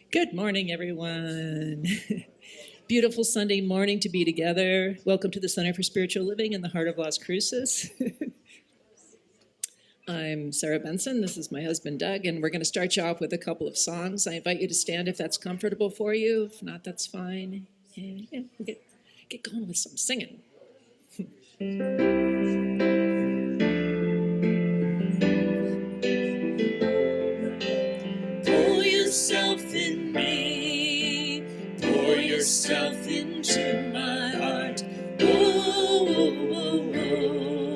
Good morning, everyone. Beautiful Sunday morning to be together. Welcome to the Center for Spiritual Living in the heart of Las Cruces. I'm Sarah Benson. This is my husband, Doug, and we're going to start you off with a couple of songs. I invite you to stand if that's comfortable for you. If not, that's fine. And yeah, we'll get going with some singing. Pour yourself in me, pour yourself into my heart. Oh, oh, oh, oh.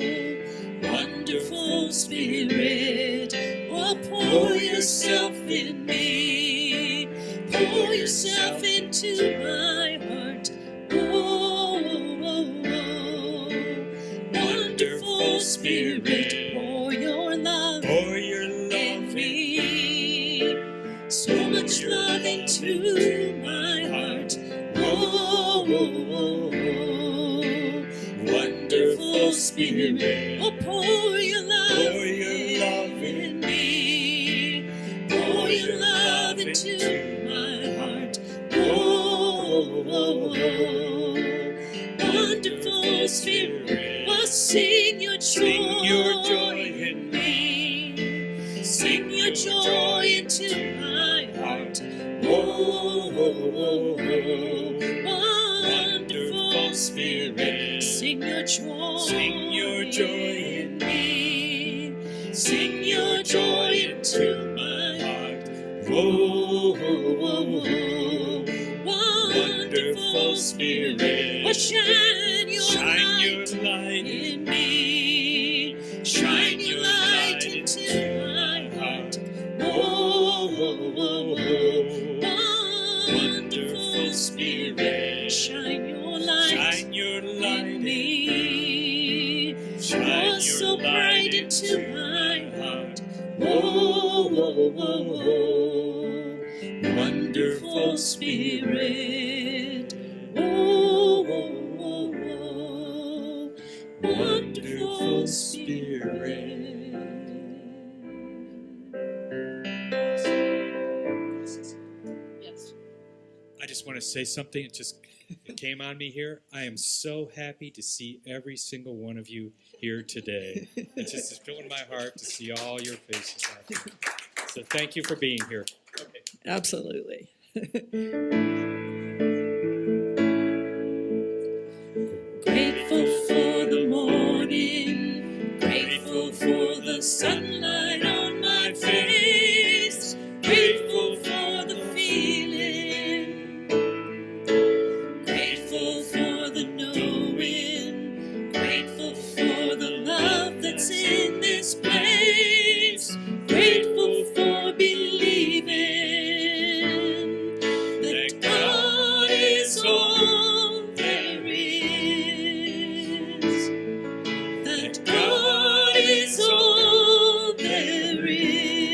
Wonderful Spirit, oh, pour yourself in me, pour yourself into my heart. Oh, oh, oh. Wonderful Spirit, pour your love in me, so much love into my heart. Oh, oh, oh, oh. Wonderful Spirit, oh, pour your love in me, pour your love into my heart. Oh, oh, oh. Wonderful Spirit, oh, sing your joy in me, sing your joy into my heart. Oh, oh, oh, oh. Wonderful Spirit, sing your joy in me, sing your joy into my heart. Oh, oh, oh, oh. Wonderful Spirit, oh, shine your light in me, shine your light into my heart. Oh, oh, oh, oh. Wonderful Spirit, shine your light in me, shine so bright into my heart. Oh, oh, oh, oh. Wonderful Spirit, oh, oh, oh, oh. Wonderful Spirit. Yes. I just want to say something. It came on me here. I am so happy to see every single one of you here today. It's filling my heart to see all your faces out there. So thank you for being here. Okay. Absolutely. Grateful for the morning, grateful for the sunlight on my face, grateful for the feeling, grateful for the knowing, grateful for the love that's in this place, grateful for believing that God is all there is, that God is all there is.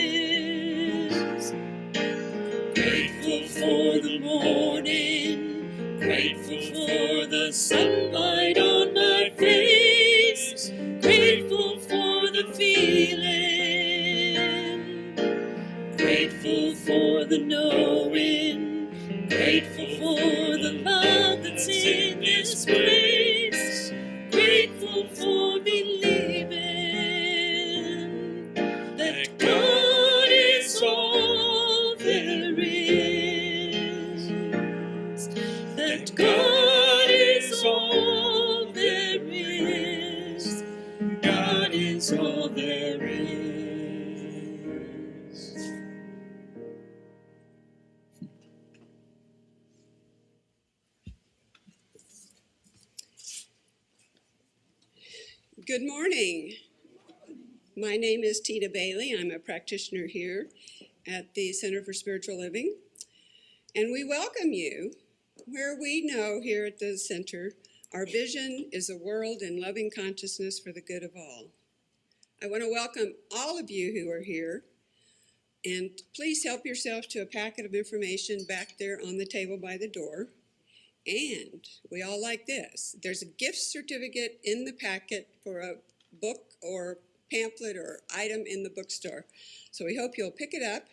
Grateful for the morning, grateful for the sunlight on my face, grateful for the feeling, grateful for the knowing, grateful for the love that's in this place, grateful for believing that God is all there is, that God is all there is, God is all there is. Good morning. My name is Tina Bailey. I'm a practitioner here at the Center for Spiritual Living. And we welcome you where we know here at the center our vision is a world in loving consciousness for the good of all. I want to welcome all of you who are here. And please help yourself to a packet of information back there on the table by the door. And we all like this. There's a gift certificate in the packet for a book or pamphlet or item in the bookstore. So we hope you'll pick it up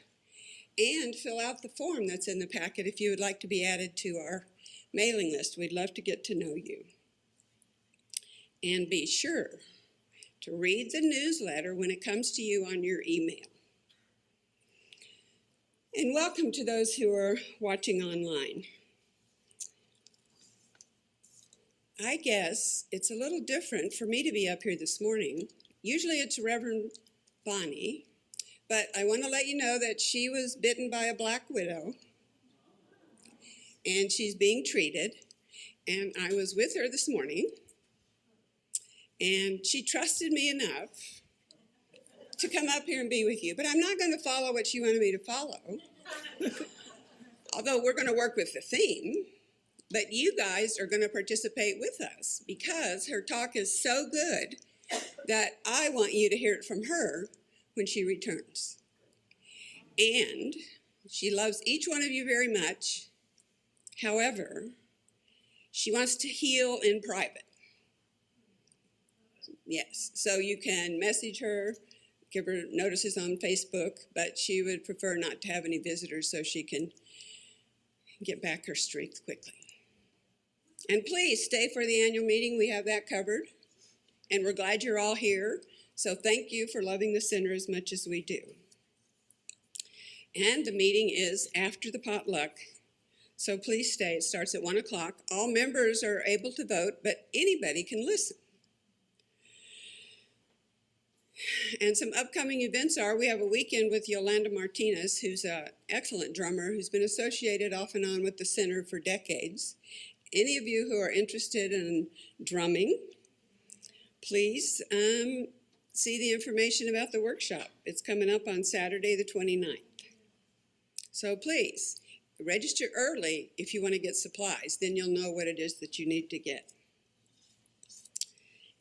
and fill out the form that's in the packet if you would like to be added to our mailing list. We'd love to get to know you. And be sure to read the newsletter when it comes to you on your email. And welcome to those who are watching online. I guess it's a little different for me to be up here this morning. Usually it's Reverend Bonnie, but I want to let you know that she was bitten by a black widow, and she's being treated. And I was with her this morning, and she trusted me enough to come up here and be with you. But I'm not going to follow what she wanted me to follow, although we're going to work with the theme. But you guys are going to participate with us because her talk is so good that I want you to hear it from her when she returns. And she loves each one of you very much. However, she wants to heal in private. Yes, so you can message her, give her notices on Facebook, but she would prefer not to have any visitors so she can get back her strength quickly. And please stay for the annual meeting. We have that covered. And we're glad you're all here. So thank you for loving the center as much as we do. And the meeting is after the potluck. So please stay. It starts at 1 o'clock. All members are able to vote, but anybody can listen. And some upcoming events are, we have a weekend with Yolanda Martinez, who's an excellent drummer, who's been associated off and on with the center for decades. Any of you who are interested in drumming, please see the information about the workshop. It's coming up on Saturday the 29th. So please, register early if you want to get supplies. Then you'll know what it is that you need to get.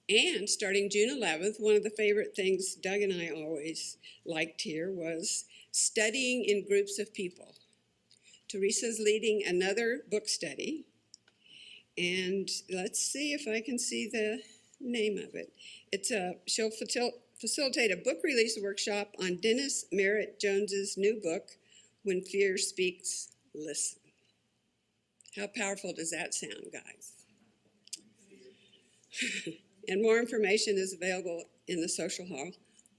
And starting June 11th, one of the favorite things Doug and I always liked here was studying in groups of people. Teresa's leading another book study. And let's see if I can see the name of it. She'll facilitate a book release workshop on Dennis Merritt Jones's new book, When Fear Speaks, Listen. How powerful does that sound, guys? And more information is available in the social hall,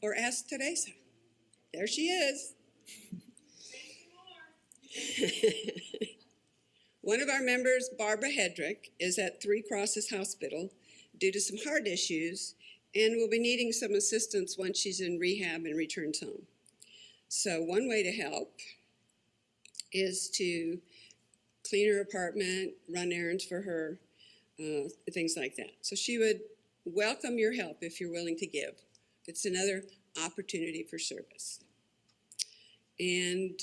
or ask Teresa. There she is. One of our members, Barbara Hedrick, is at Three Crosses Hospital due to some heart issues and will be needing some assistance once she's in rehab and returns home. So one way to help is to clean her apartment, run errands for her, things like that. So she would welcome your help if you're willing to give. It's another opportunity for service. And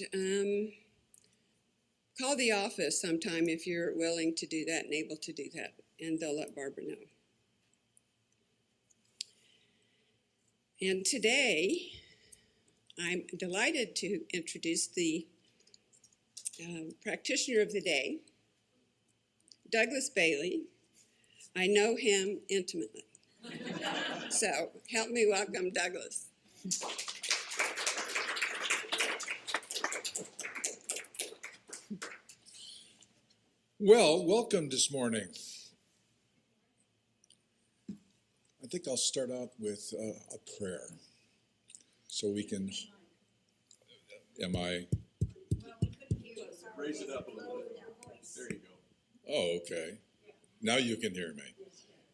call the office sometime if you're willing to do that and able to do that, and they'll let Barbara know. And today, I'm delighted to introduce the practitioner of the day, Douglas Bailey. I know him intimately. So help me welcome Douglas. Well, welcome this morning. I think I'll start out with a prayer so we can, Raise it up a little bit. There you go. Oh, okay. Now you can hear me.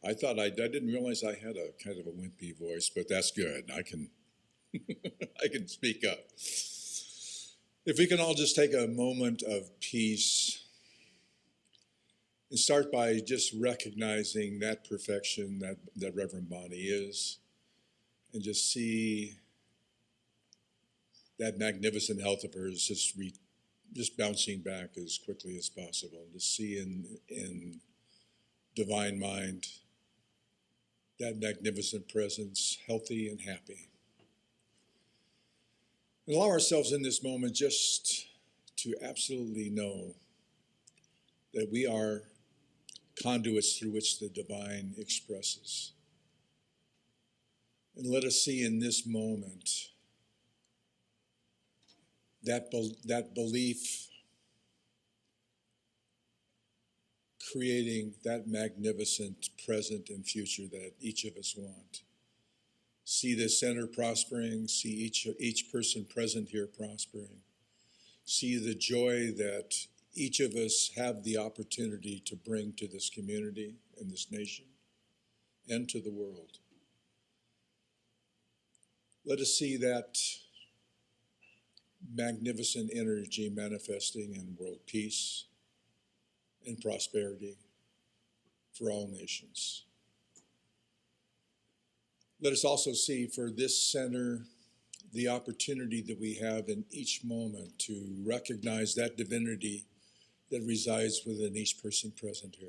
I thought I didn't realize I had a kind of a wimpy voice, but that's good. I can I can speak up. If we can all just take a moment of peace and start by just recognizing that perfection that Reverend Bonnie is, and just see that magnificent health of hers just bouncing back as quickly as possible. To see in divine mind that magnificent presence, healthy and happy. And allow ourselves in this moment just to absolutely know that we are conduits through which the divine expresses. And let us see in this moment that belief creating that magnificent present and future that each of us want. See the center prospering, see each person present here prospering. See the joy that each of us have the opportunity to bring to this community and this nation and to the world. Let us see that magnificent energy manifesting in world peace and prosperity for all nations. Let us also see for this center the opportunity that we have in each moment to recognize that divinity that resides within each person present here.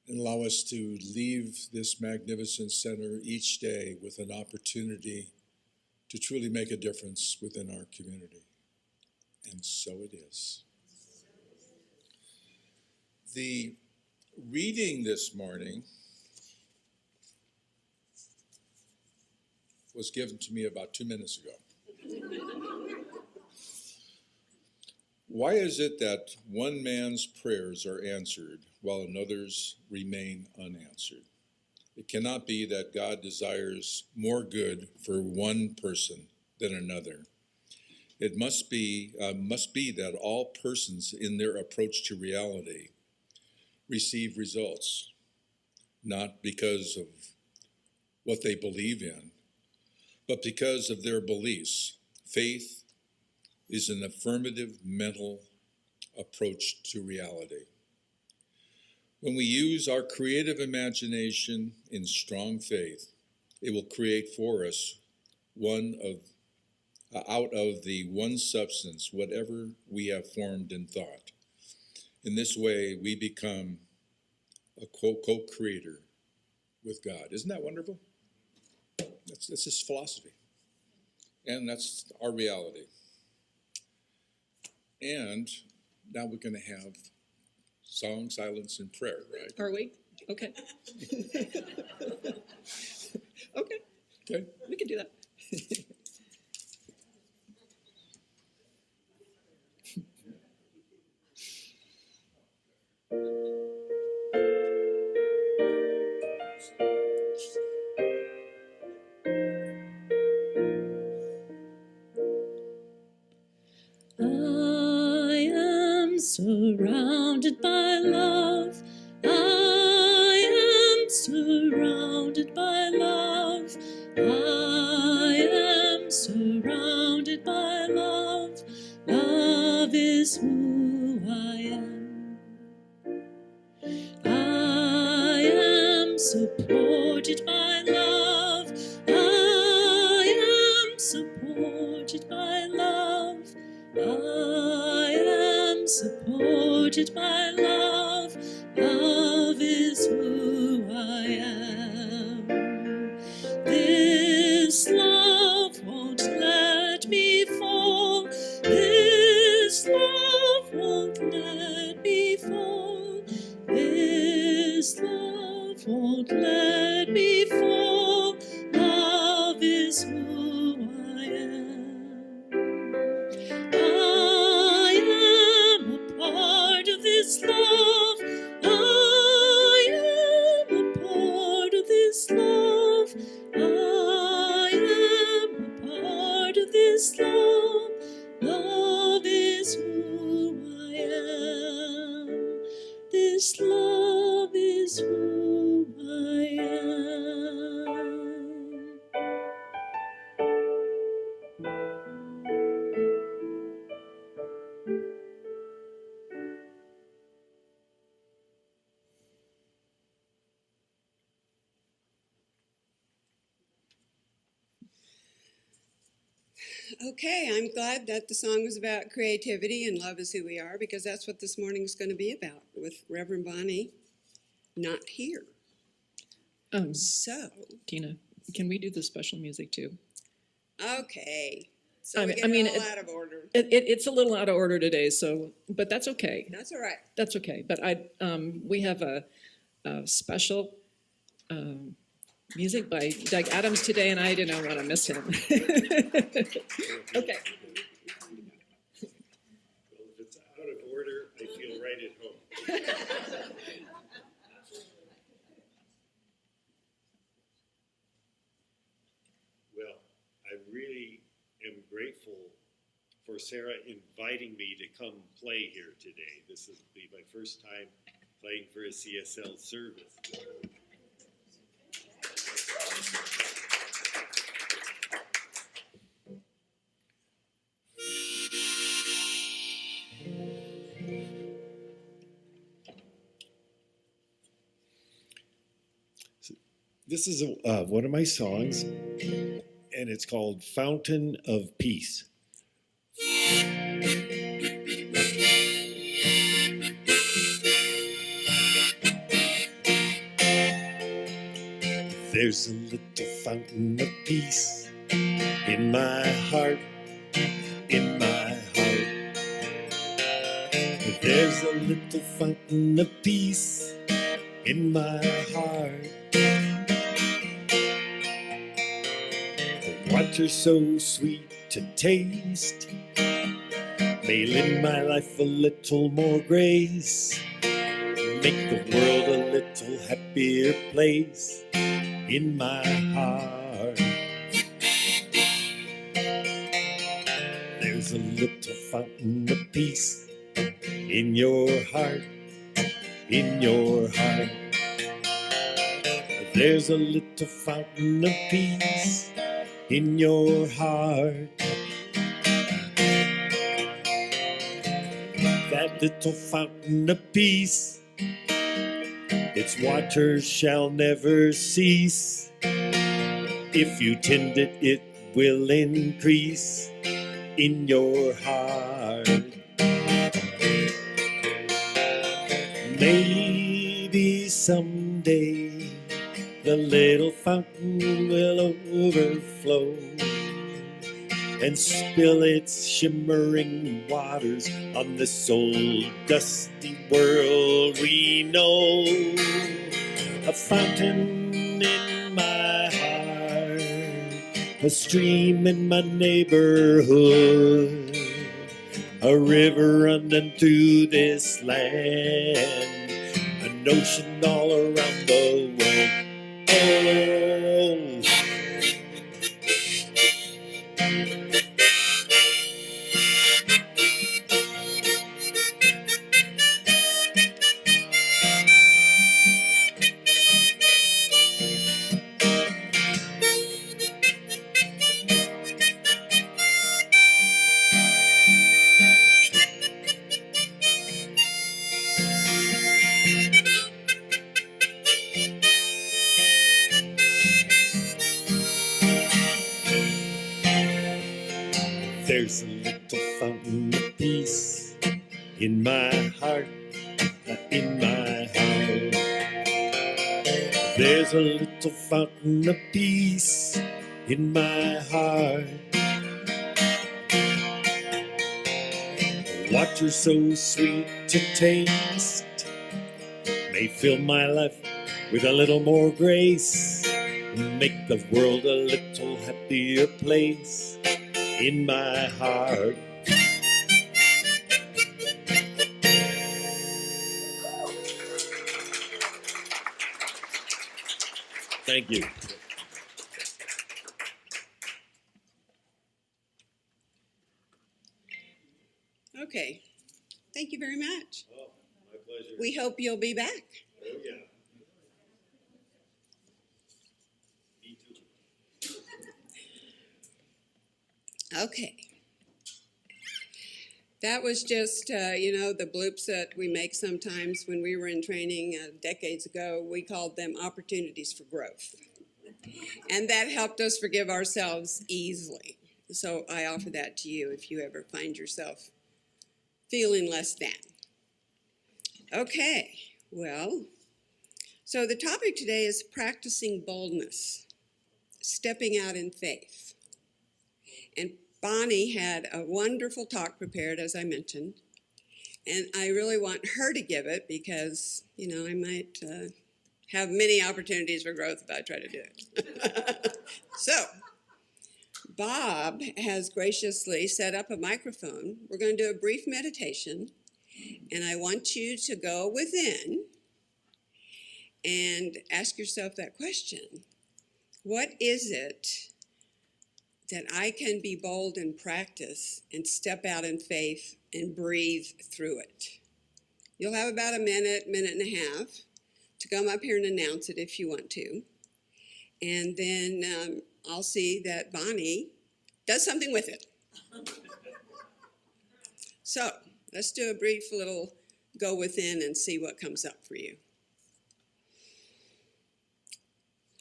And allow us to leave this magnificent center each day with an opportunity to truly make a difference within our community. And so it is. The reading this morning was given to me about 2 minutes ago. Why is it that one man's prayers are answered while another's remain unanswered? It cannot be that God desires more good for one person than another. It must be that all persons in their approach to reality receive results, not because of what they believe in, but because of their beliefs. Faith is an affirmative mental approach to reality. When we use our creative imagination in strong faith, it will create for us out of the one substance whatever we have formed in thought. In this way, we become a co-creator with God. Isn't that wonderful? That's his philosophy. And that's our reality. And now we're going to have song, silence, and prayer, right? Are we? Okay. Okay, Okay. we can do that. I am surrounded by love. I am surrounded by love. I am surrounded by love. Love is who I am. I am supported by love. I am supported by love. I am supported by love. Love is who I am. This love won't let me fall. This love won't let me fall. This love won't let me fall. Love is who I am. I am a part of this love. I am a part of this love. I am a part of this love. Love is who I am. This love is who I am. Okay, I'm glad that the song was about creativity and love is who we are, because that's what this morning is going to be about, with Reverend Bonnie not here. So, Tina, can we do the special music too? okay. So I we mean- get I mean, it all it- out of order. It's a little out of order today, but that's okay. That's all right. That's okay. But we have a special Music by Doug Adams today, and I do not want to miss him. Okay. Well, if it's out of order, I feel right at home. Well, I really am grateful for Sarah inviting me to come play here today. This will be my first time playing for a CSL service. This is one of my songs, and it's called Fountain of Peace. There's a little fountain of peace in my heart, in my heart. There's a little fountain of peace in my heart. Water so sweet to taste may lend my life a little more grace, make the world a little happier place in my heart. There's a little fountain of peace in your heart, in your heart. There's a little fountain of peace in your heart. That little fountain of peace, its waters shall never cease. If you tend it, it will increase in your heart. Maybe someday the little fountain will overflow and spill its shimmering waters on this old dusty world we know. A fountain in my heart, a stream in my neighborhood, a river running through this land, an ocean all around the world. Oh, there's a little fountain of peace in my heart, in my heart. There's a little fountain of peace in my heart. Water so sweet to taste may fill my life with a little more grace, make the world a little happier place in my heart. Thank you. Okay, thank you very much. Oh, my pleasure. We hope you'll be back. Oh, yeah. Me too. Okay. That was just, the bloops that we make sometimes when we were in training decades ago. We called them opportunities for growth. And that helped us forgive ourselves easily. So I offer that to you if you ever find yourself feeling less than. Okay, well, so the topic today is practicing boldness, stepping out in faith. And Bonnie had a wonderful talk prepared, as I mentioned, and I really want her to give it because, I might have many opportunities for growth if I try to do it. So, Bob has graciously set up a microphone. We're going to do a brief meditation, and I want you to go within and ask yourself that question. What is it that I can be bold in practice and step out in faith and breathe through it? You'll have about a minute and a half to come up here and announce it if you want to. And then I'll see that Bonnie does something with it. So let's do a brief little go within and see what comes up for you.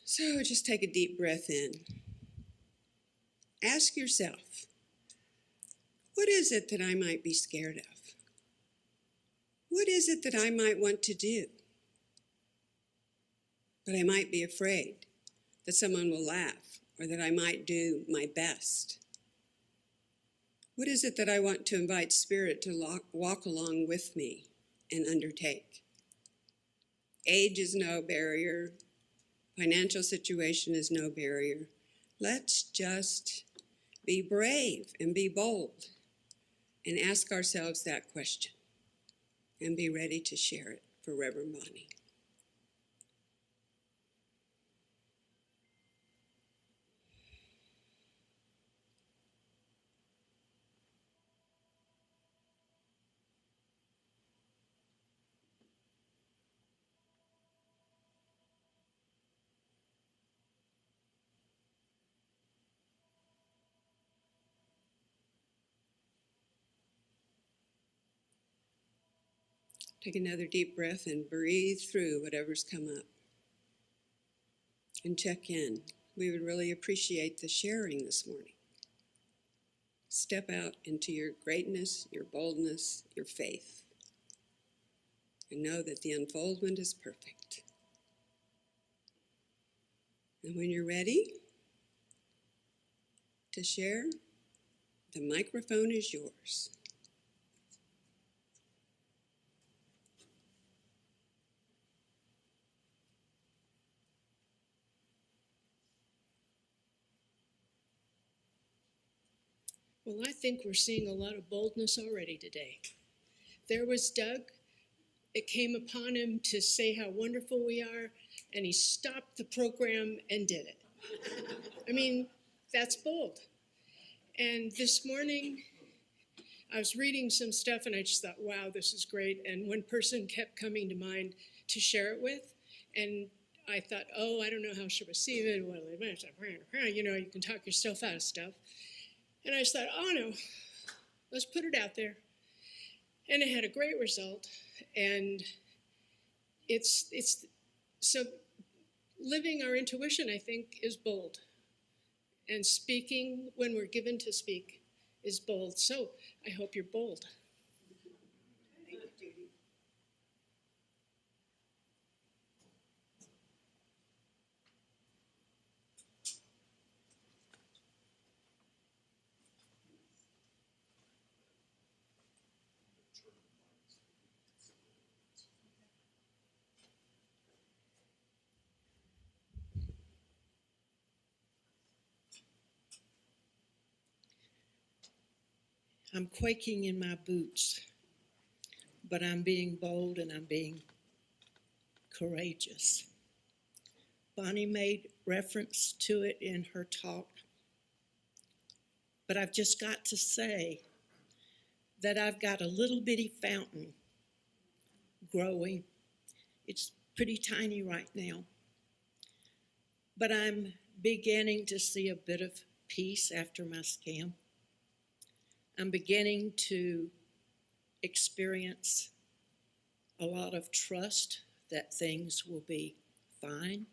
So just take a deep breath in. Ask yourself, what is it that I might be scared of? What is it that I might want to do? But I might be afraid that someone will laugh or that I might do my best. What is it that I want to invite Spirit to walk along with me and undertake? Age is no barrier. Financial situation is no barrier. Let's just be brave and be bold and ask ourselves that question and be ready to share it for Reverend Bonnie. Take another deep breath and breathe through whatever's come up. And check in. We would really appreciate the sharing this morning. Step out into your greatness, your boldness, your faith. And know that the unfoldment is perfect. And when you're ready to share, the microphone is yours. Well, I think we're seeing a lot of boldness already today. There was Doug. It came upon him to say how wonderful we are, and he stopped the program and did it. I mean, that's bold. And this morning, I was reading some stuff, and I just thought, wow, this is great. And one person kept coming to mind to share it with, and I thought, oh, I don't know how she'll receive it. You know, you can talk yourself out of stuff. And I just thought, oh no, let's put it out there. And it had a great result. And it's so living our intuition, I think, is bold. And speaking when we're given to speak is bold. So I hope you're bold. Thank you, Judy. I'm quaking in my boots, but I'm being bold and I'm being courageous. Bonnie made reference to it in her talk, but I've just got to say that I've got a little bitty fountain growing. It's pretty tiny right now, but I'm beginning to see a bit of peace after my scam. I'm beginning to experience a lot of trust that things will be fine.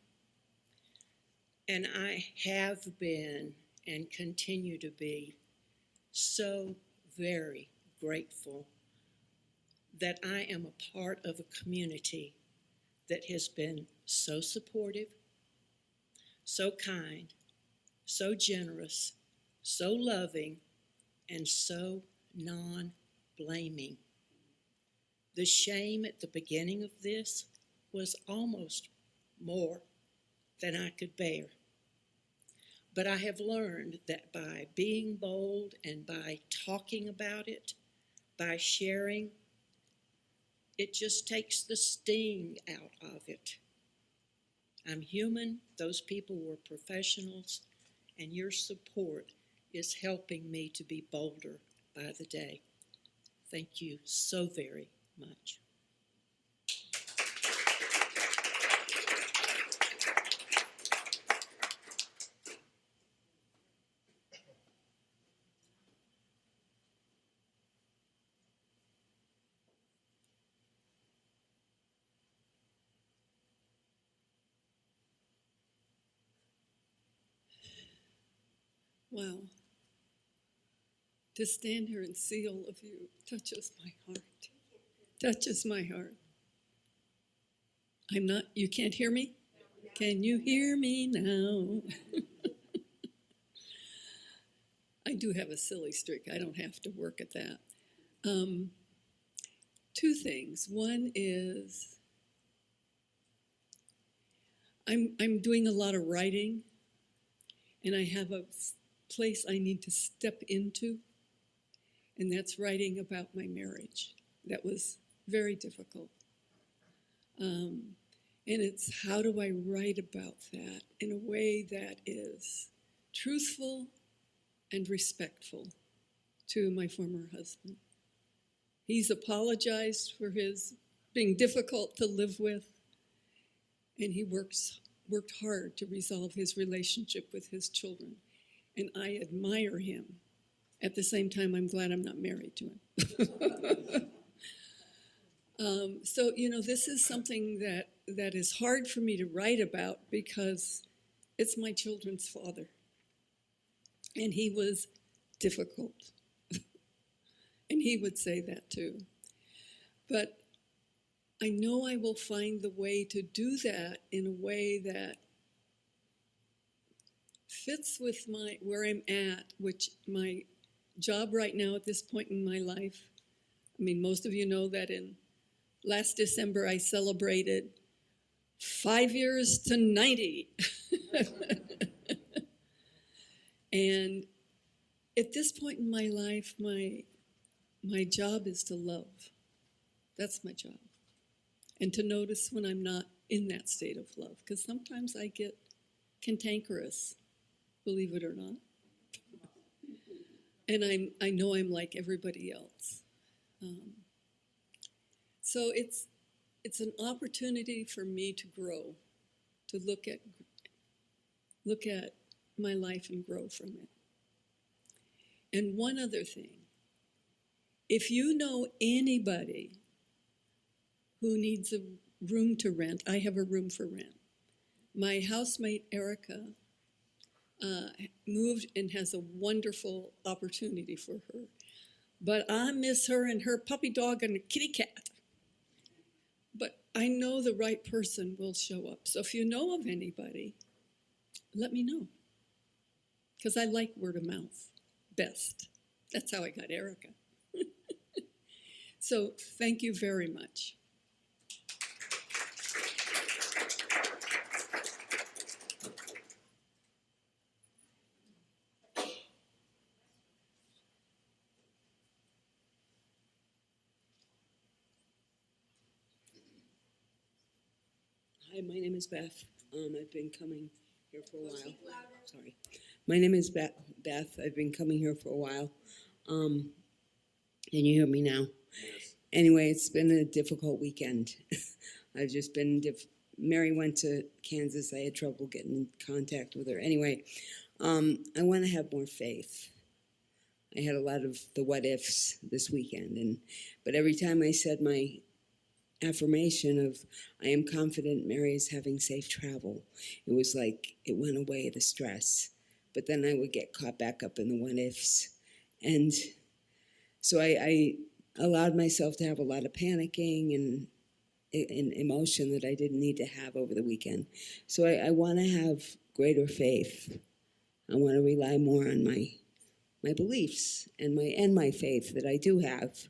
And I have been and continue to be so very grateful that I am a part of a community that has been so supportive, so kind, so generous, so loving, and so non-blaming. The shame at the beginning of this was almost more than I could bear. But I have learned that by being bold and by talking about it, by sharing, it just takes the sting out of it. I'm human, those people were professionals, and your support is helping me to be bolder by the day. Thank you so very much. Wow. To stand here and see all of you touches my heart. Touches my heart. You can't hear me? Can you hear me now? I do have a silly streak. I don't have to work at that. Two things. One is I'm doing a lot of writing, and I have a place I need to step into, and that's writing about my marriage. That was very difficult. And it's how do I write about that in a way that is truthful and respectful to my former husband. He's apologized for his being difficult to live with, and he worked hard to resolve his relationship with his children. And I admire him. At the same time, I'm glad I'm not married to him. So, this is something that is hard for me to write about because it's my children's father. And he was difficult. And he would say that too. But I know I will find the way to do that in a way that fits with where I'm at, which my job right now at this point in my life. I mean, most of you know that last December I celebrated 5 years to 90. And at this point in my life, my job is to love. That's my job. And to notice when I'm not in that state of love, because sometimes I get cantankerous, believe it or not. And I know I'm like everybody else. So it's an opportunity for me to grow, to look at my life and grow from it. And one other thing, if you know anybody who needs a room to rent, I have a room for rent. My housemate, Erica, moved and has a wonderful opportunity for her. But I miss her and her puppy dog and a kitty cat. But I know the right person will show up. So if you know of anybody, let me know. Because I like word of mouth best. That's how I got Erica. So thank you very much. Hi, my name is Beth. I've been coming here for a while. Sorry. My name is Beth. I've been coming here for a while. Can you hear me now? Yes. Anyway, it's been a difficult weekend. I've just been, Mary went to Kansas. I had trouble getting in contact with her. Anyway, I want to have more faith. I had a lot of the what ifs this weekend, but every time I said my affirmation of I am confident Mary is having safe travel, it was like it went away, the stress. But then I would get caught back up in the what ifs. And so I allowed myself to have a lot of panicking and emotion that I didn't need to have over the weekend. So I want to have greater faith. I want to rely more on my beliefs and my faith that I do have.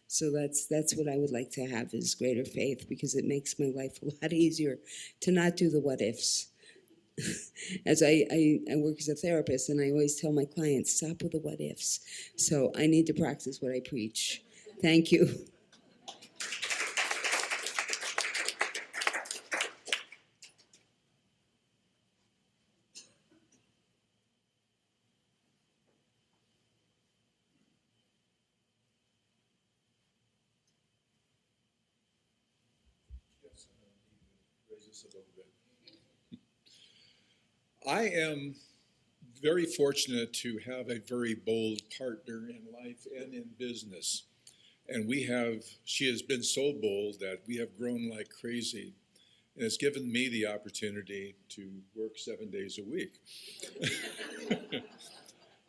So that's what I would like to have, is greater faith, because it makes my life a lot easier to not do the what ifs. As I work as a therapist, and I always tell my clients, stop with the what ifs. So I need to practice what I preach. Thank you. I am very fortunate to have a very bold partner in life and in business. And she has been so bold that we have grown like crazy. And it's given me the opportunity to work 7 days a week.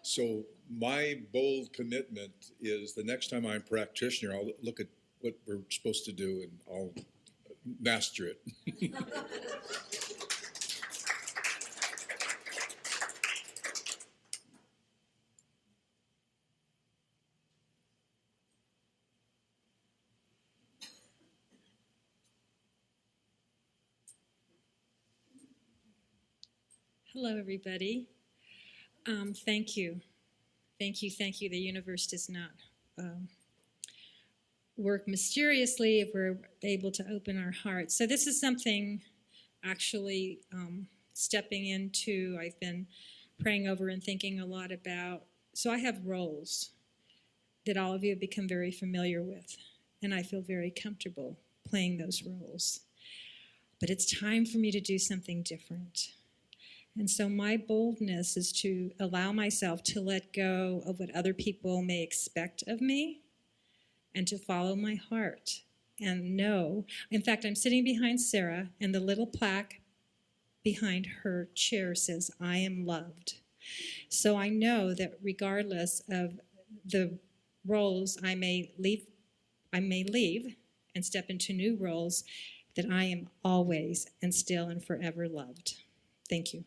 So my bold commitment is, the next time I'm a practitioner, I'll look at what we're supposed to do and I'll master it. Hello, everybody. Thank you. Thank you, thank you. The universe does not work mysteriously if we're able to open our hearts. So this is something actually stepping into, I've been praying over and thinking a lot about. So I have roles that all of you have become very familiar with, and I feel very comfortable playing those roles. But it's time for me to do something different. And so my boldness is to allow myself to let go of what other people may expect of me and to follow my heart and know. In fact, I'm sitting behind Sarah, and the little plaque behind her chair says, "I am loved." So I know that regardless of the roles I may leave and step into new roles, that I am always and still and forever loved. Thank you.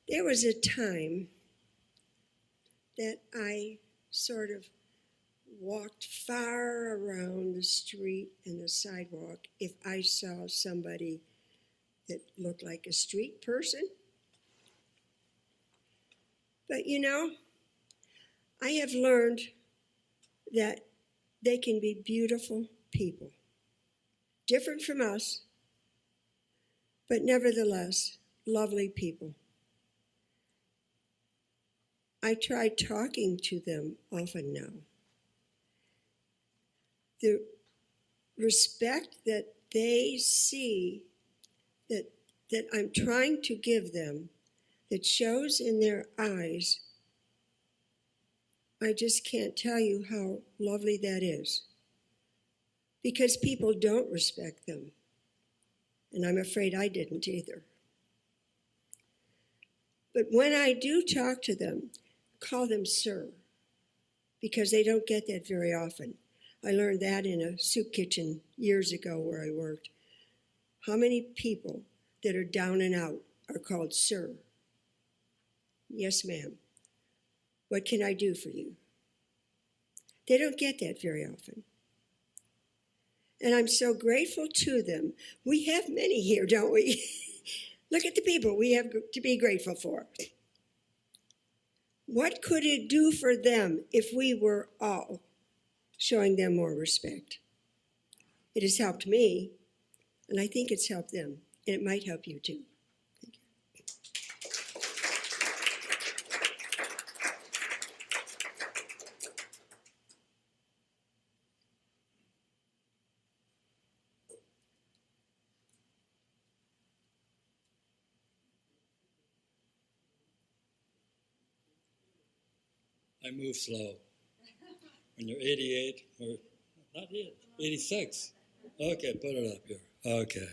There was a time that I sort of walked far around the street and the sidewalk if I saw somebody that looked like a street person. But you know, I have learned that they can be beautiful people, different from us, but nevertheless, lovely people. I try talking to them often now. The respect that they see that I'm trying to give them, that shows in their eyes, I just can't tell you how lovely that is. Because people don't respect them. And I'm afraid I didn't either. But when I do talk to them, call them sir, because they don't get that very often. I learned that in a soup kitchen years ago where I worked. How many people that are down and out are called sir? Yes, ma'am. What can I do for you? They don't get that very often. And I'm so grateful to them. We have many here, don't we? Look at the people we have to be grateful for. What could it do for them if we were all showing them more respect? It has helped me, and I think it's helped them, and it might help you too. Thank you. I move slow. When you're 88, or not yet, 86. Okay, put it up here. Okay.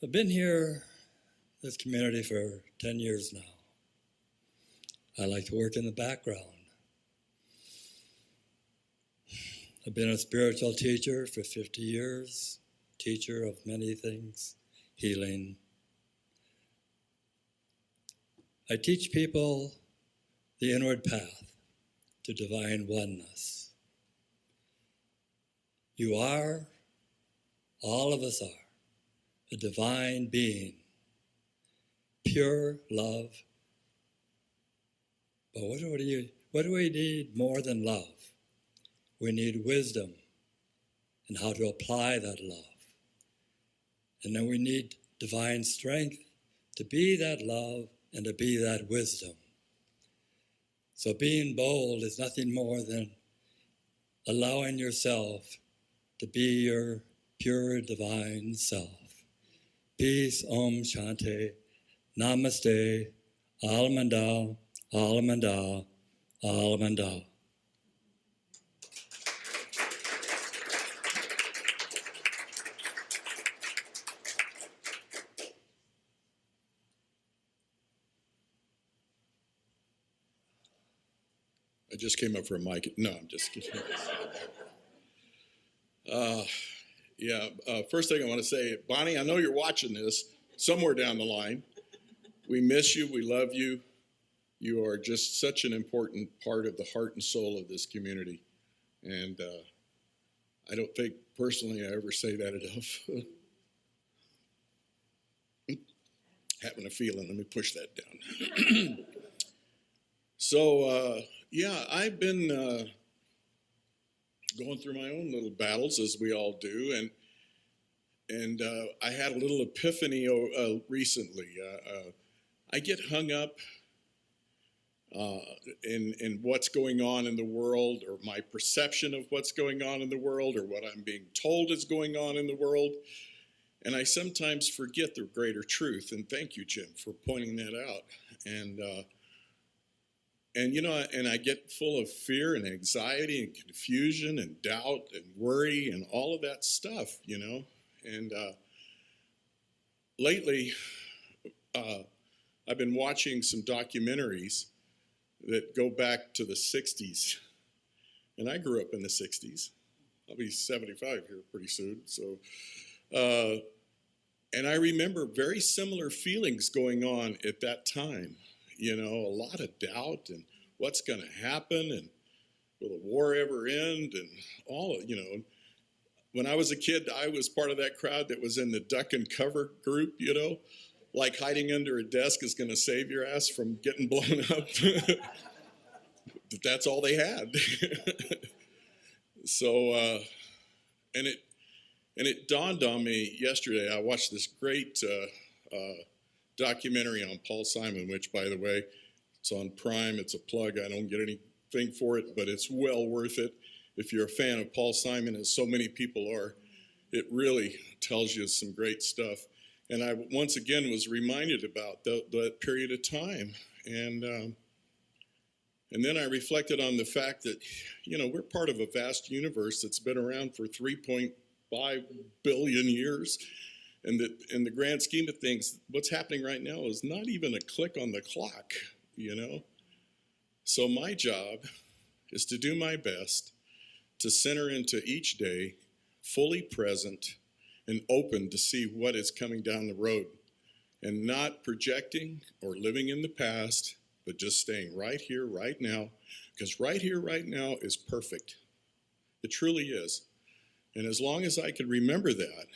I've been here this community for 10 years now. I like to work in the background. I've been a spiritual teacher for 50 years, teacher of many things, healing. I teach people the inward path to divine oneness. You are, all of us are, a divine being, pure love. But what do we need more than love? We need wisdom and how to apply that love. And then we need divine strength to be that love and to be that wisdom. So being bold is nothing more than allowing yourself to be your pure divine self. Peace, Om Shanti, Namaste, Alamanda, Alamanda, Alamanda. I just came up for a mic. No, I'm just kidding. First thing I want to say, Bonnie, I know you're watching this somewhere down the line. We miss you. We love you. You are just such an important part of the heart and soul of this community. And I don't think personally I ever say that enough. Having a feeling. Let me push that down. I've been going through my own little battles, as we all do, and I had a little epiphany recently. I get hung up in what's going on in the world, or my perception of what's going on in the world, or what I'm being told is going on in the world, and I sometimes forget the greater truth. And thank you, Jim, for pointing that out. And I get full of fear and anxiety and confusion and doubt and worry and all of that stuff, And lately, I've been watching some documentaries that go back to the 60s. And I grew up in the 60s. I'll be 75 here pretty soon. So, and I remember very similar feelings going on at that time. A lot of doubt and what's going to happen, and will the war ever end, and all of, When I was a kid, I was part of that crowd that was in the duck and cover group, like hiding under a desk is going to save your ass from getting blown up. But that's all they had. So, and it dawned on me yesterday. I watched this great documentary on Paul Simon, which, by the way, it's on Prime. It's a plug. I don't get anything for it, but it's well worth it. If you're a fan of Paul Simon, as so many people are, it really tells you some great stuff. And I once again was reminded about that period of time. And then I reflected on the fact that, we're part of a vast universe that's been around for 3.5 billion years. And that in the grand scheme of things, what's happening right now is not even a click on the clock, So my job is to do my best to center into each day, fully present and open to see what is coming down the road, and not projecting or living in the past, but just staying right here, right now, because right here, right now is perfect. It truly is. And as long as I can remember that,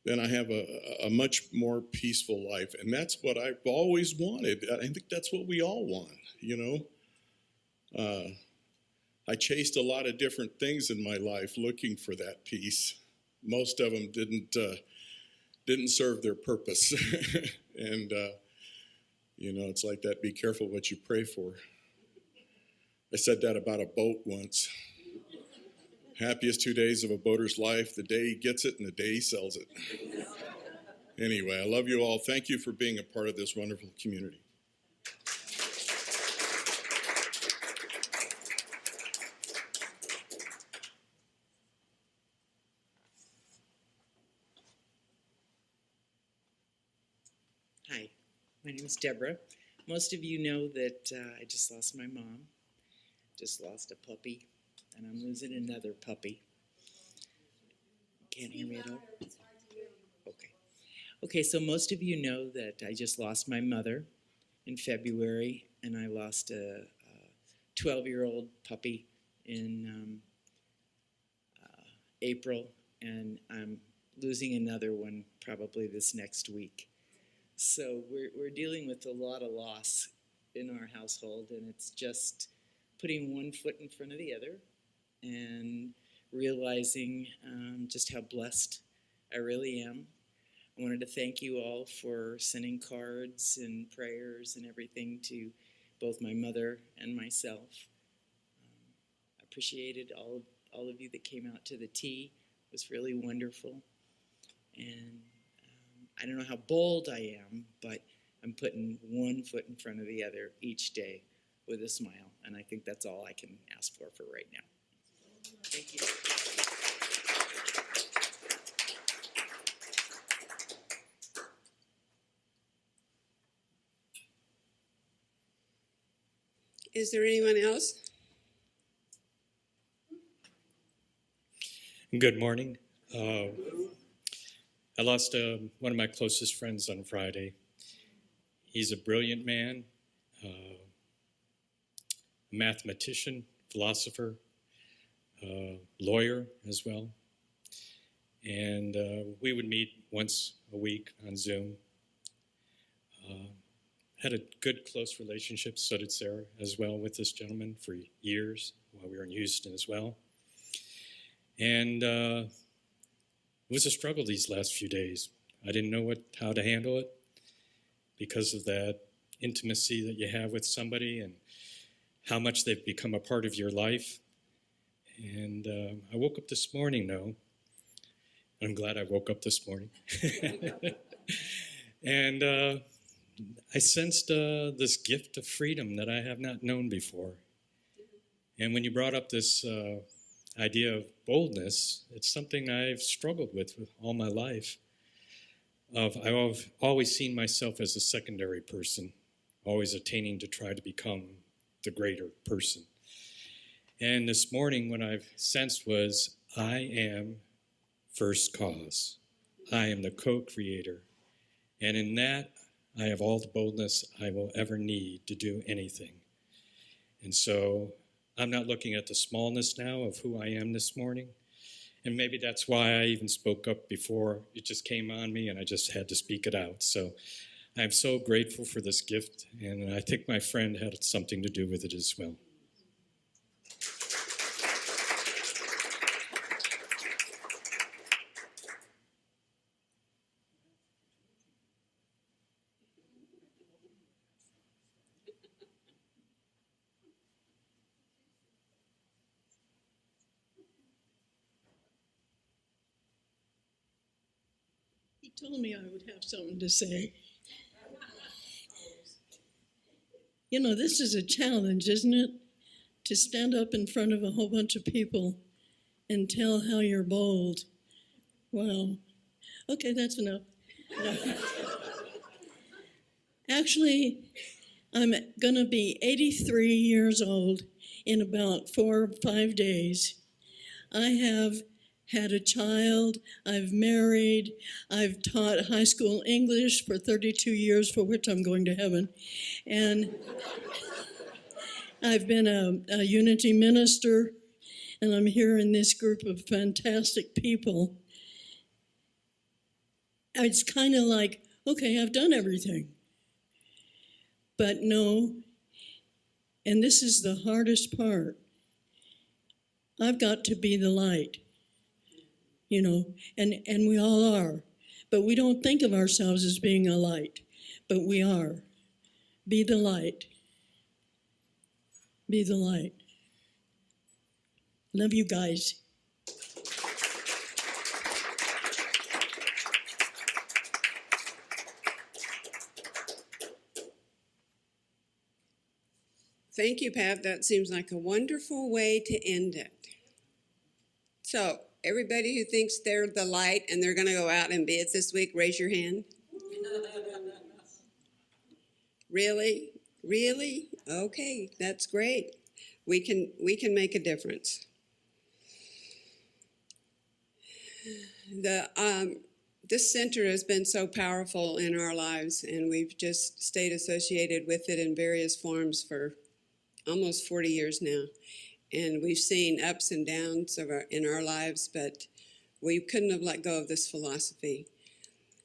then I have a much more peaceful life. And that's what I've always wanted. I think that's what we all want, I chased a lot of different things in my life looking for that peace. Most of them didn't serve their purpose. And, it's like that, be careful what you pray for. I said that about a boat once. Happiest 2 days of a boater's life, the day he gets it and the day he sells it. Anyway, I love you all. Thank you for being a part of this wonderful community. My name is Deborah. Most of you know that I just lost my mom, just lost a puppy, and I'm losing another puppy. Can't hear me at all? Okay. Okay, so most of you know that I just lost my mother in February, and I lost a 12-year-old puppy in April, and I'm losing another one probably this next week. So we're dealing with a lot of loss in our household, and it's just putting one foot in front of the other and realizing just how blessed I really am. I wanted to thank you all for sending cards and prayers and everything to both my mother and myself. I appreciated all of you that came out to the tea. It was really wonderful. And I don't know how bold I am, but I'm putting one foot in front of the other each day with a smile. And I think that's all I can ask for right now. Thank you. Is there anyone else? Good morning. I lost one of my closest friends on Friday. He's a brilliant man, mathematician, philosopher, lawyer as well. And we would meet once a week on Zoom. Had a good, close relationship, so did Sarah as well, with this gentleman for years while we were in Houston as well. And it was a struggle these last few days. I didn't know how to handle it because of that intimacy that you have with somebody and how much they've become a part of your life. And I woke up this morning, though. I'm glad I woke up this morning. And I sensed this gift of freedom that I have not known before. And when you brought up this idea of boldness, it's something I've struggled with all my life. I've always seen myself as a secondary person, always attaining to try to become the greater person. And this morning, what I've sensed was, I am first cause. I am the co-creator. And in that, I have all the boldness I will ever need to do anything. And so I'm not looking at the smallness now of who I am this morning. And maybe that's why I even spoke up before. It just came on me and I just had to speak it out. So I'm so grateful for this gift. And I think my friend had something to do with it as well. He told me I would have something to say. You know, this is a challenge, isn't it? To stand up in front of a whole bunch of people and tell how you're bold. Wow. Okay, that's enough. No. Actually, I'm going to be 83 years old in about 4 or 5 days. I have had a child, I've married, I've taught high school English for 32 years, for which I'm going to heaven. And I've been a Unity minister, and I'm here in this group of fantastic people. It's kind of like, okay, I've done everything. But no, and this is the hardest part, I've got to be the light. You know, and we all are. But we don't think of ourselves as being a light, but we are. Be the light. Be the light. Love you guys. Thank you, Pat. That seems like a wonderful way to end it. So, everybody who thinks they're the light and they're going to go out and be it this week, raise your hand. Really? Really? Okay, that's great. We can make a difference. This center has been so powerful in our lives, and we've just stayed associated with it in various forms for almost 40 years now. And we've seen ups and downs in our lives, but we couldn't have let go of this philosophy.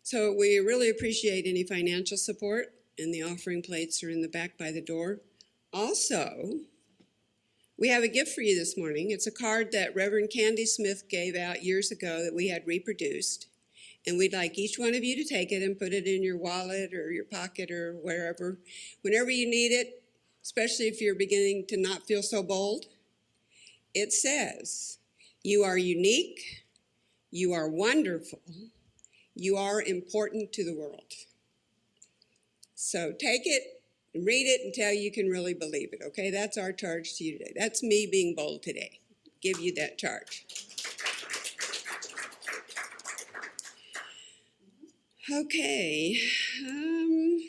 So we really appreciate any financial support, and the offering plates are in the back by the door. Also, we have a gift for you this morning. It's a card that Reverend Candy Smith gave out years ago that we had reproduced. And we'd like each one of you to take it and put it in your wallet or your pocket or wherever, whenever you need it, especially if you're beginning to not feel so bold. It says, "You are unique, you are wonderful, you are important to the world." So take it, read it until you can really believe it, okay? That's our charge to you today. That's me being bold today. Give you that charge. Okay. Am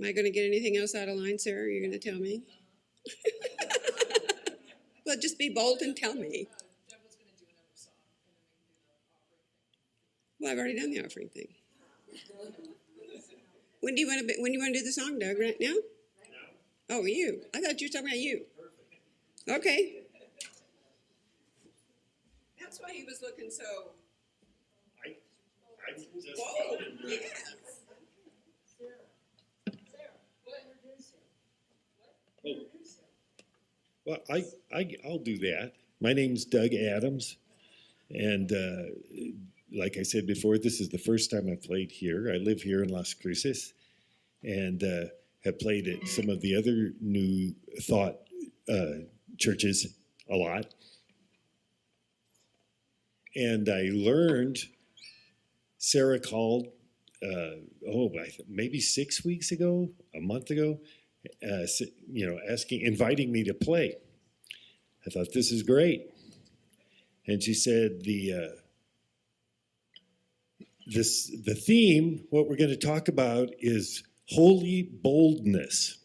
I going to get anything else out of line, Sarah? You're going to tell me? Well, just be bold and tell me. Well, I've already done the offering thing. When do you want to do the song, Doug? Right now? Oh, you. I thought you were talking about you. Okay. That's why he was looking so. Whoa, yes. Well, I'll do that. My name's Doug Adams, and like I said before, this is the first time I've played here. I live here in Las Cruces, and have played at some of the other New Thought churches a lot. And I learned, Sarah called, maybe 6 weeks ago, a month ago, inviting me to play. I thought, this is great. And she said, the theme, what we're going to talk about is holy boldness.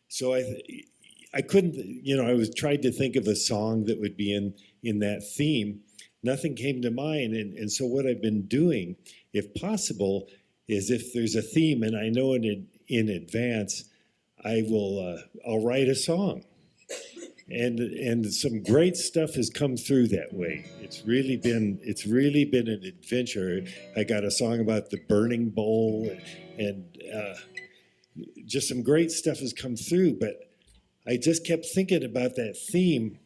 So I couldn't, I was trying to think of a song that would be in that theme. Nothing came to mind. And so what I've been doing, if possible, is if there's a theme and I know it in advance, I'll write a song. And some great stuff has come through that way. It's really been an adventure. I got a song about the burning bowl, and just some great stuff has come through. But I just kept thinking about that theme,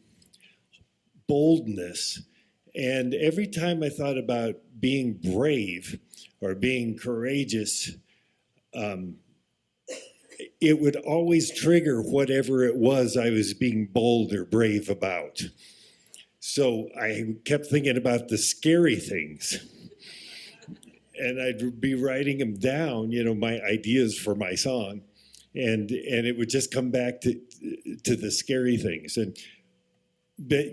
boldness. And every time I thought about being brave or being courageous, it would always trigger whatever it was I was being bold or brave about. So I kept thinking about the scary things. And I'd be writing them down, my ideas for my song. And it would just come back to the scary things. But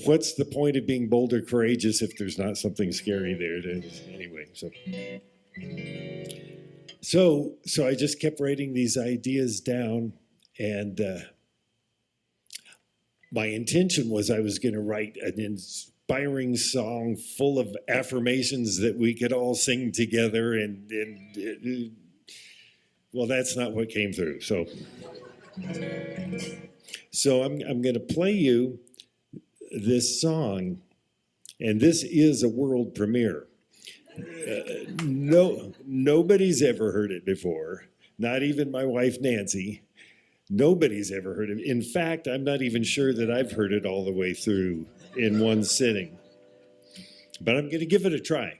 what's the point of being bold or courageous if there's not something scary there? Anyway, so I just kept writing these ideas down, and my intention was I was going to write an inspiring song full of affirmations that we could all sing together, and well, that's not what came through. So I'm going to play you this song, and this is a world premiere. Nobody's ever heard it before, not even my wife Nancy. Nobody's ever heard it. In fact, I'm not even sure that I've heard it all the way through in one sitting. But I'm going to give it a try.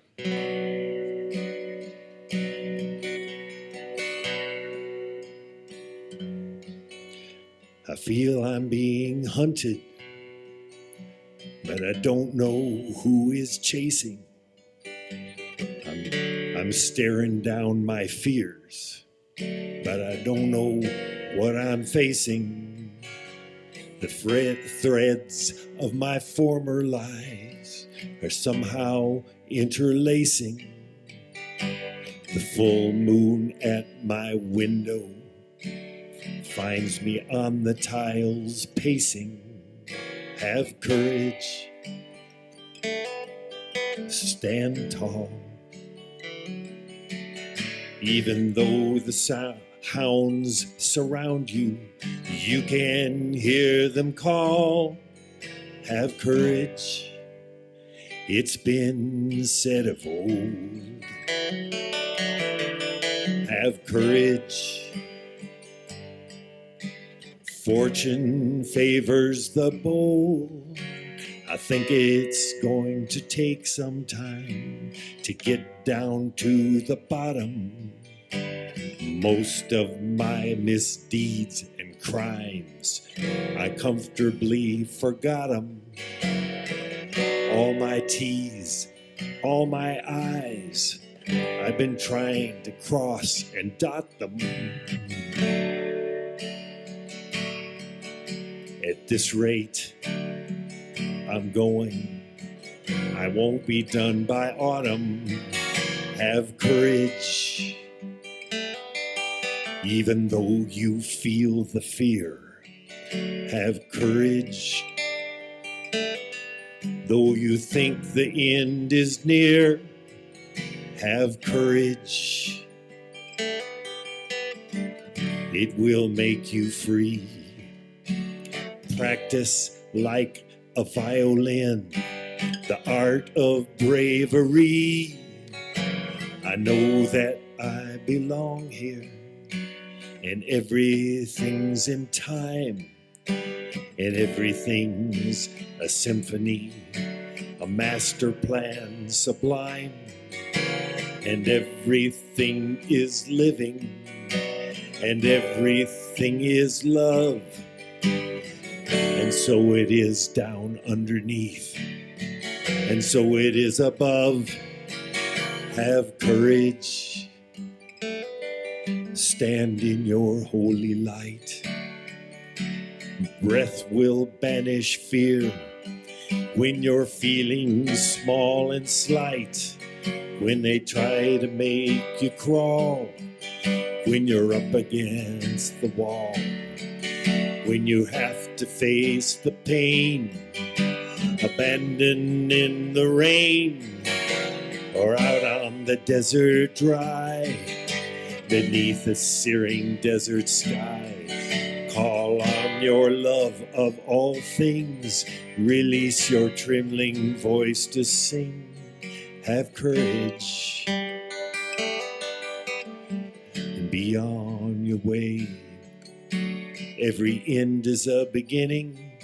I feel I'm being hunted, but I don't know who is chasing. I'm staring down my fears, but I don't know what I'm facing. The threads of my former lives are somehow interlacing. The full moon at my window finds me on the tiles pacing. Have courage, stand tall. Even though the hounds surround you, you can hear them call. Have courage, it's been said of old. Have courage, fortune favors the bold. I think it's going to take some time to get down to the bottom. Most of my misdeeds and crimes, I comfortably forgot them. All my T's, all my I's, I've been trying to cross and dot them. At this rate, I'm going, I won't be done by autumn. Have courage, even though you feel the fear. Have courage, though you think the end is near. Have courage, it will make you free. Practice like a violin, the art of bravery. I know that I belong here, and everything's in time, and everything's a symphony, a master plan sublime, and everything is living, and everything is love. And so it is down underneath, and so it is above. Have courage, stand in your holy light. Breath will banish fear when you're feeling small and slight. When they try to make you crawl, when you're up against the wall. When you have to face the pain, abandoned in the rain, or out on the desert dry, beneath a searing desert sky. Call on your love of all things, release your trembling voice to sing. Have courage, and be on your way. Every end is a beginning.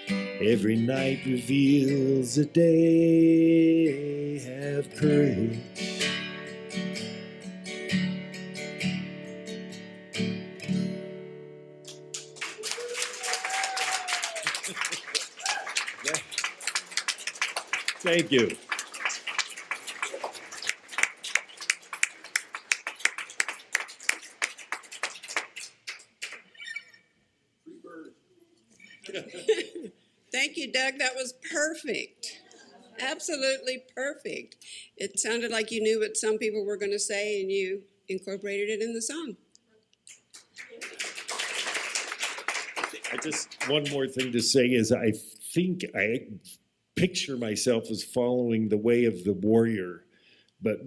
Every night reveals a day. Have courage. Thank you. Thank you, Doug. That was perfect. Absolutely perfect. It sounded like you knew what some people were going to say and you incorporated it in the song. One more thing to say is I think I picture myself as following the way of the warrior, but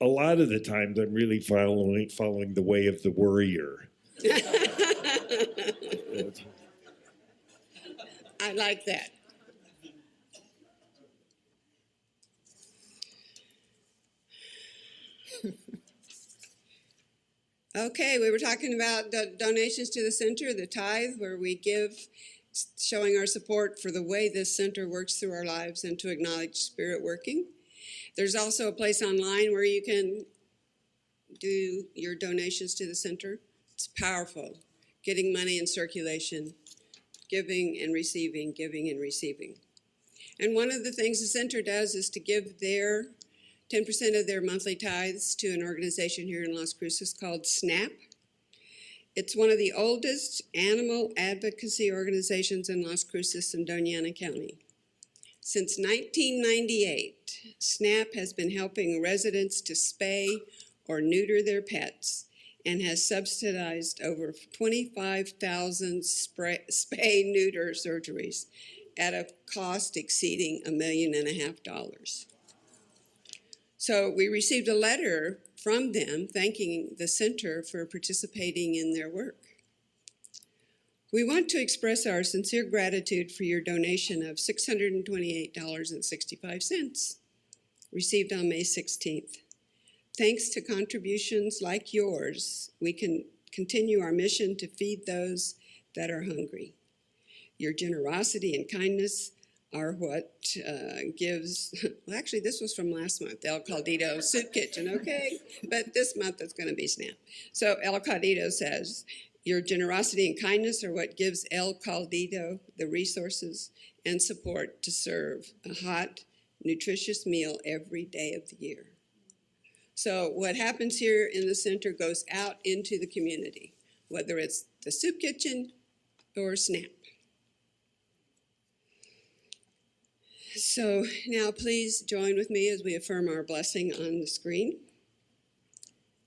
a lot of the times I'm really following the way of the worrier. I like that. Okay, we were talking about donations to the center, the tithe, where we give, showing our support for the way this center works through our lives and to acknowledge Spirit working. There's also a place online where you can do your donations to the center. It's powerful, getting money in circulation, giving and receiving, giving and receiving. And one of the things the center does is to give their 10% of their monthly tithes to an organization here in Las Cruces called SNAP. It's one of the oldest animal advocacy organizations in Las Cruces and Doña County. Since 1998, SNAP has been helping residents to spay or neuter their pets and has subsidized over 25,000 spay-neuter surgeries at a cost exceeding $1.5 million. So we received a letter from them thanking the center for participating in their work. We want to express our sincere gratitude for your donation of $628.65 received on May 16th. Thanks to contributions like yours, we can continue our mission to feed those that are hungry. Your generosity and kindness are what gives, well, actually this was from last month, El Caldito Soup Kitchen, okay? But this month it's gonna be SNAP. So El Caldito says, your generosity and kindness are what gives El Caldito the resources and support to serve a hot, nutritious meal every day of the year. So what happens here in the center goes out into the community, whether it's the soup kitchen or SNAP. So now please join with me as we affirm our blessing on the screen.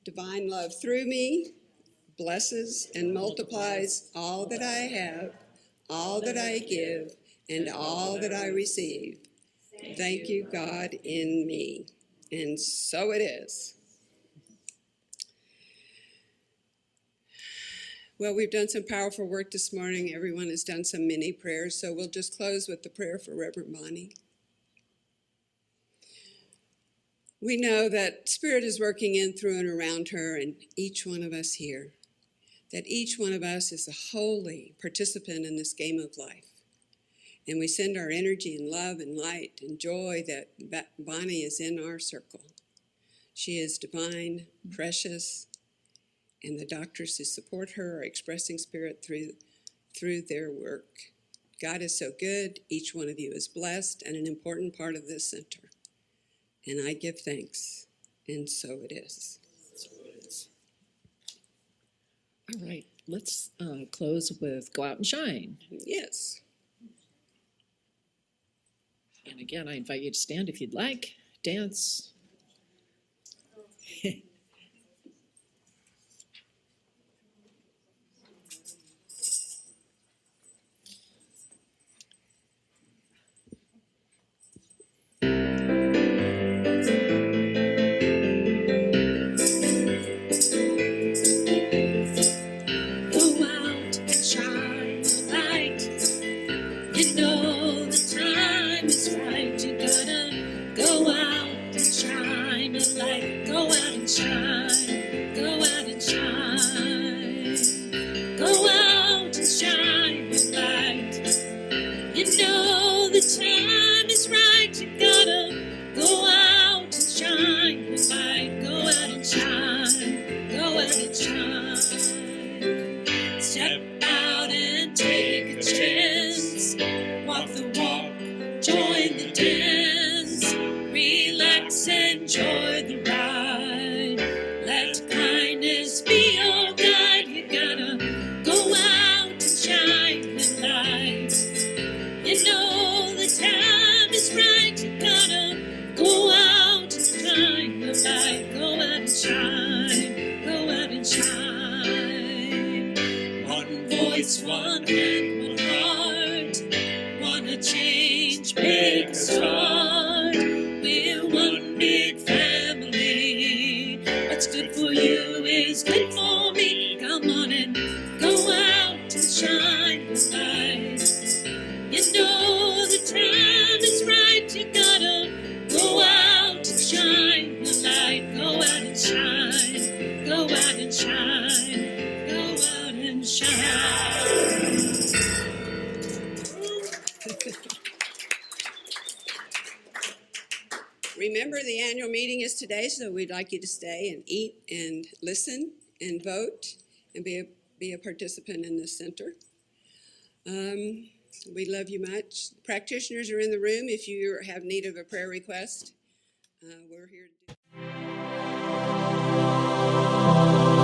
Divine love through me blesses and multiplies all that I have, all that I give, and all that I receive. Thank you, God, in me. And so it is. Well, we've done some powerful work this morning. Everyone has done some mini prayers, so we'll just close with the prayer for Reverend Bonnie. We know that Spirit is working in, through, and around her and each one of us here, that each one of us is a holy participant in this game of life. And we send our energy and love and light and joy that Bonnie is in our circle. She is divine, precious, and the doctors who support her are expressing Spirit through their work. God is so good. Each one of you is blessed and an important part of this center. And I give thanks, and so it is. All right, let's close with Go Out and Shine. Yes. And again, I invite you to stand if you'd like, dance. Remember, the annual meeting is today, so we'd like you to stay and eat and listen and vote and be a participant in this center. We love you much. Practitioners are in the room if you have need of a prayer request. We're here to do